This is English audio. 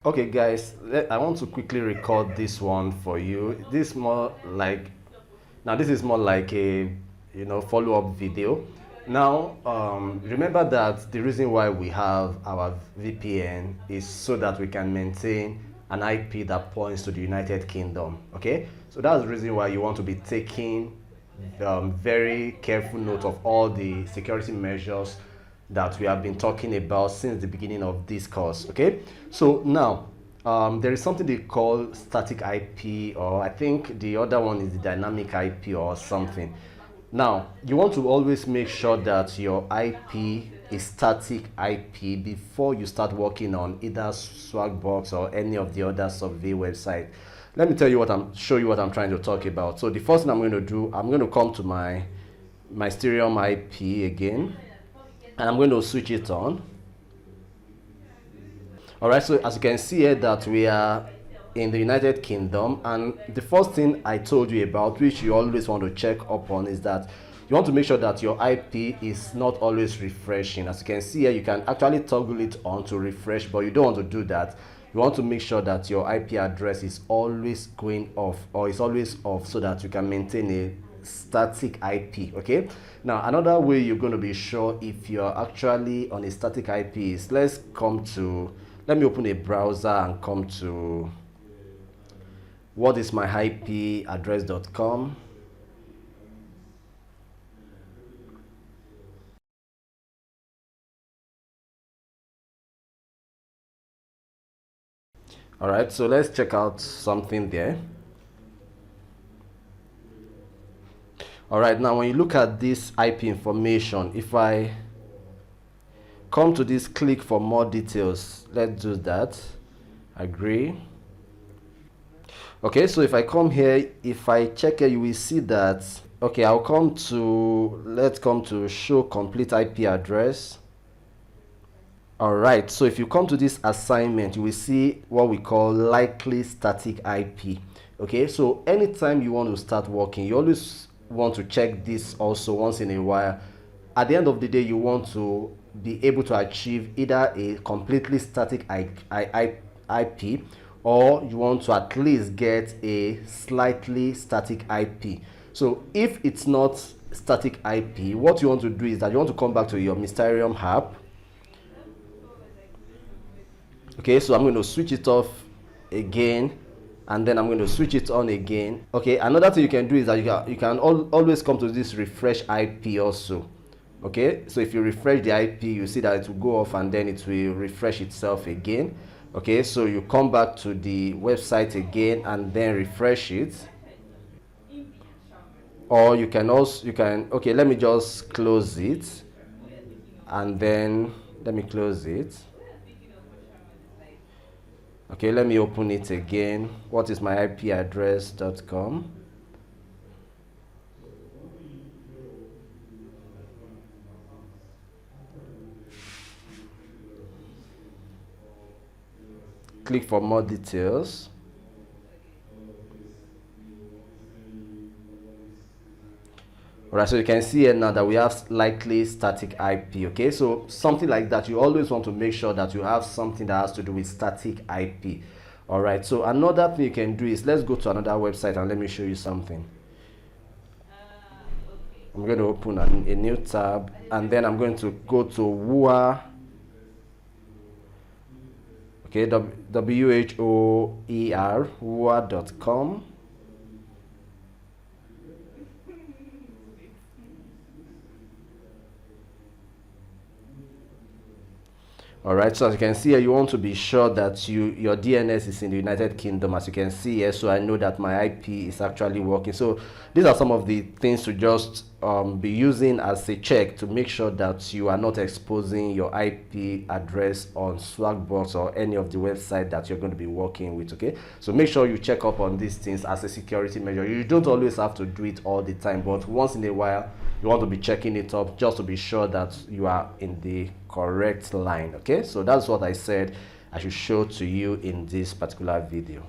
Okay guys, I want to quickly record this one for you. This more like, now this is more like a follow-up video. Now remember that the reason why we have our VPN is so that we can maintain an IP that points to the United Kingdom. Okay, so that's the reason why you want to be taking very careful note of all the security measures that we have been talking about since the beginning of this course. Okay, so now there is something they call static IP, or I think the other one is the dynamic IP or something. Now you want to always make sure that your IP is static IP before you start working on either Swagbucks or any of the other survey website. Let me show you what I'm trying to talk about. So the first thing I'm going to do, I'm going to come to my Mysterium IP again, and I'm going to switch it on. All right, so as you can see here that we are in the United Kingdom, and the first thing I told you about, which you always want to check up on, is that you want to make sure that your IP is not always refreshing. As you can see here, you can actually toggle it on to refresh, but you don't want to do that. You want to make sure that your IP address is always going off, or is always off, so that you can maintain a static IP. Okay, now another way you're going to be sure if you're actually on a static IP is, let me open a browser and come to whatismyipaddress.com. All right, so let's check out something there. All right, now when you look at this IP information, if I come to this click for more details, let's do that. Agree. Okay, so if I come here, if I check here, you will see that, okay, let's come to show complete IP address. All right, so if you come to this assignment, you will see what we call likely static IP. Okay, so anytime you want to start working, you always want to check this also once in a while. At the end of the day, you want to be able to achieve either a completely static IP, or you want to at least get a slightly static IP. So if it's not static IP, what you want to do is that you want to come back to your Mysterium app. Okay, so I'm going to switch it off again, and then I'm going to switch it on again. Okay, another thing you can do is that you can always come to this refresh IP also. Okay, so if you refresh the IP, you see that it will go off and then it will refresh itself again. Okay, so you come back to the website again and then refresh it. Or you can okay, let me just close it, and then let me close it. Okay, let me open it again. whatismyipaddress.com. Click for more details. Alright, so you can see here now that we have likely static IP. Okay, so something like that, you always want to make sure that you have something that has to do with static IP. Alright, so another thing you can do is, let's go to another website and let me show you something. I'm going to open a new tab, and then I'm going to go to WHOER. Okay, WHOER, WHOER.com. All right, so as you can see here, you want to be sure that your DNS is in the United Kingdom, as you can see here, so I know that my IP is actually working. So these are some of the things to just be using as a check to make sure that you are not exposing your IP address on Swagbucks or any of the website that you're going to be working with. Okay, so make sure you check up on these things as a security measure. You don't always have to do it all the time, but once in a while you want to be checking it up just to be sure that you are in the correct line. Okay, so that's what I said I should show to you in this particular video.